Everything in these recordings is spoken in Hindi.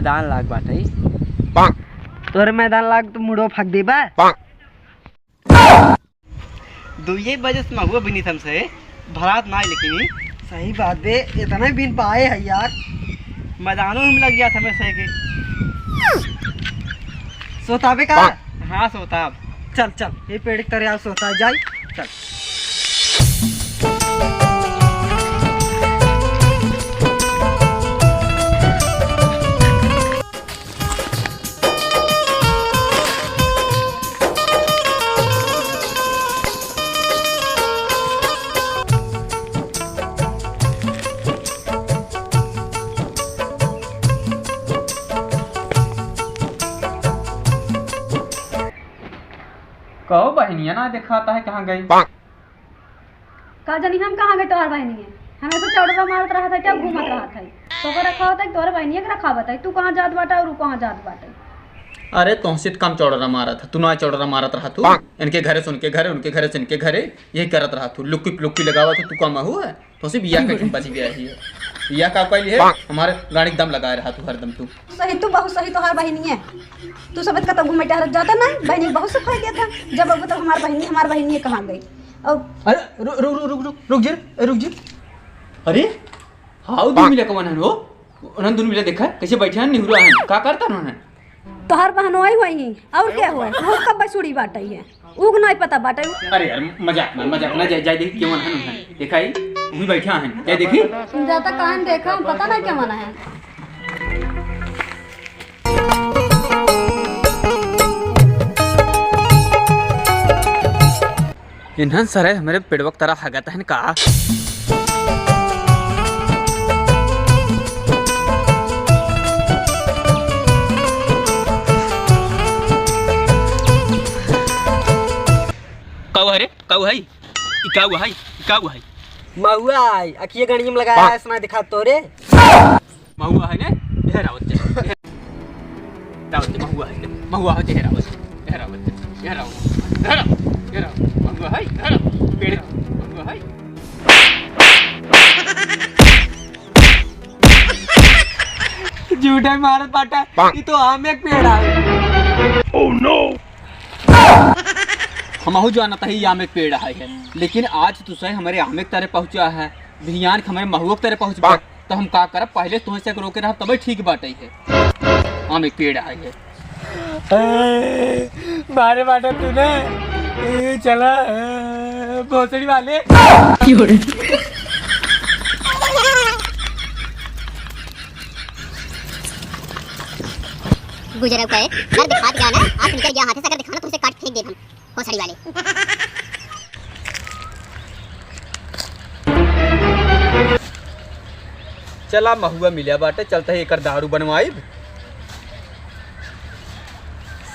मैदान लाग बाटे। तोरे मैदान लाग तो मुड़ो फाक दे बा। 2 बजे से महुआ बिनी हमसे भरात ना लेकिन सही बात बे, इतना बिन पाए है यार। मैदानों में लग गया था मैं सही के। सोताबे का? हाँ सोताब। चल चल ये पेड़ की तरह सोता जाए। चल कहो बहनिया ना दिखाता है कहाँ गई? का जानी हम कहाँ गए तोहर बहनी है? हमें तो चौड़वा मारत रहा था, क्या घूमत रहा था? तो को रखा होता है तोहर बहनी के रखा बताई। तू कहाँ जात बाटा और कहाँ जात बाटा? अरे तुमसे कम चौड़रा मारा था, तू ना चौड़रा मारत रहा तू। इनके घरे से उनके घरे, उनके घरे से इनके घरे, यही करत रहा तू। लुक्की लगावा तो तू कम हुआ है तो उसे बिया का बच गया ही है। बिया का पहले है हमारे गाड़ी दम लगा रहा तू हरदम। तू सही, तू बहुत सही तोहर बहनी है। तू सब का घूमे टहरत जाता ना, बहनी बहुत सफाई दिया था। जब अब तो हमार बहनी कहाँ गई? अरे रुक जी। अरे हाउ दूर मिला कौन है वो? उन्होंने दूर मिला देखा कैसे बैठे हैं निहुरा है का करता उन्होंने? तोहर बहनोई हुई और क्या हुआ? वो कब बसुड़ी बाटई है, उग नहीं पता बाटई। अरे यार मजाक ना जाए देखी क्यों है देखा ही वही बैठा है क्या देखी जाता कहां देखा हम पता नहीं क्या माना है। इन्हन सर हमारे पेड़वक तरह हगत है का। क्या हुआ है? महुआ आई अखिए गणिम लगाया है, सुना दिखा तोरे। महुआ है ने हेरावत महुआ है महुआ है पेड़ महुआ है। झूठे मारत बाटा, ये तो आम एक पेड़ है। Oh no. हमहु जो आना ही आम एक पेड़ है, लेकिन आज तो सही हमारे आम एक तरह पहुंचा है, भियान हमारे महुआ की तरह पहुंच गया। तो हम का करब पहले तुम से रोके रहा तब ठीक बाटे है। आम एक पेड़ है मारे बाटा तूने चला भोसड़ी वाले। गुजरा का है घर दिखा दिया ना, आप निकल गया हाथ से अगर दिखाना तुमसे काट फेंक दे हम भोसड़ी वाले। चला महुआ मिलिया बाटे, चलता है एक दारू बनवाई।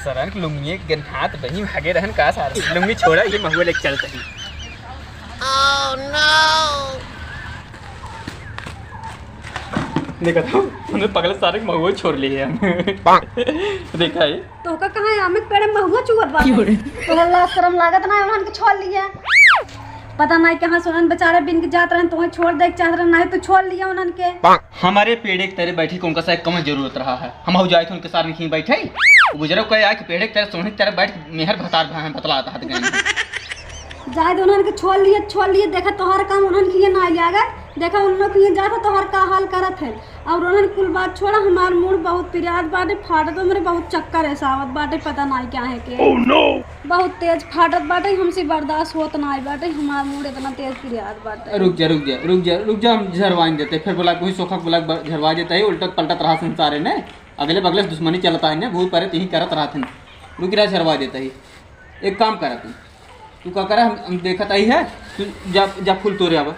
सरन लुंगी गन्हात बही भागे रहन का सारा लुंगी छोड़ा ये महुआ लेके चलता ही। Oh no. देखा था उन्होंने पगले सारे महुआ छोड़ लिए हम। देखा है तो का कहां आम के पेड़ में महुआ चुगत बा? तो अल्लाह शर्म लागत ना उन्हन के छोड़ लिया। पता नहीं कहां सुनन बेचारे बिन के जात रहन तो छोड़ दे चाहत रहन, नहीं तो छोड़ लिया उन्हन के। हमारे पेड़ के तरह बैठी को उनका शायद कम जरूरत रहा है। हम हो जाए थे उनके साथ नहीं बैठे गुजरो कहे आ कि पेड़ के तरह सोने की तरह बैठ मेहर बतलाता है जाए तो उन्हन के छोड़ लिए देखा तोहर काम उन्हन के ना आएगा। देखा उन लोग के जाता तोहर का हाल करत है और उन्हन कुल बात छोड़ा। हमार मूड बहुत पिरियाद बाटे, फाटत तो मेरे बहुत चक्कर है सावत बाटे, पता नहीं क्या है के। oh, no. बहुत तेज फाटत बाटे, हमसे बर्दाश्त होत ना बाटे। हमार मूड इतना तेज पिरियाद बाटे। रुक जा हम झरवाइन देते फिर बोला कोई सोखा बोला झरवा देता है उल्टत पलटत रहा संसारे ने अगले बगले दुश्मनी चलता है ने भूत परे यही करत रहा थे। रुक रहा झरवा देता ही। एक काम करा तू क्या करा हम देखत आई है तू जा फूल तोड़े आवा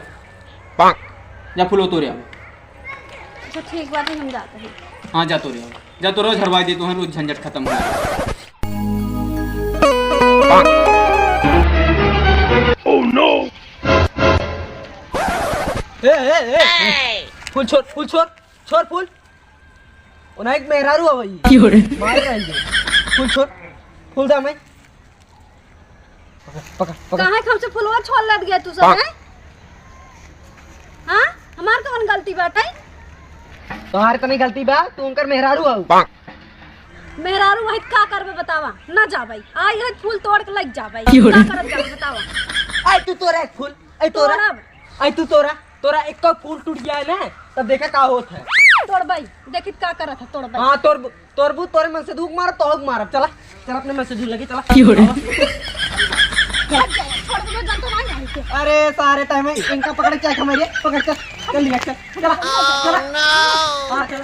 जा फूलो तोड़े आवा। अच्छा ठीक बात है हम जाते हैं। हाँ जा तोड़े आवा जा तो रोज झरवा दे तो रोज झंझट खत्म हो। Oh no. फूल छोड़ फूल उन्हें एक मेहरारू है भाई मार रहे हैं। फूल दा मैं पकड़ कहां हमसे फुलवा छोड़ लग गया तू सब है? हां हमार कौन गलती बात है? तोहार तो नहीं गलती बा, तू उनकर मेहरारू हो। मेहरारू वही का करबे बतावा ना जा भाई आई है फूल तोड़ के लग जा भाई का करब जा बतावा आई तू तोरा एक फूल, आई तोरा, आई तू तोरा, तोरा एक का फूल टूट गया है ना, तब देखा का होत है। तोड़ भाई देखित का करत है तोड़ भाई। हाँ तोरबू तोरे मन से धूप मार तो हक मारब। चला चल अपने मन से धूप लगी चला। छोड़ दे मैं जानता नहीं है के अरे सारे टाइम में इनका पकड़ के क्या हमारे पकड़ चल लिया चल चला चला हाँ चला।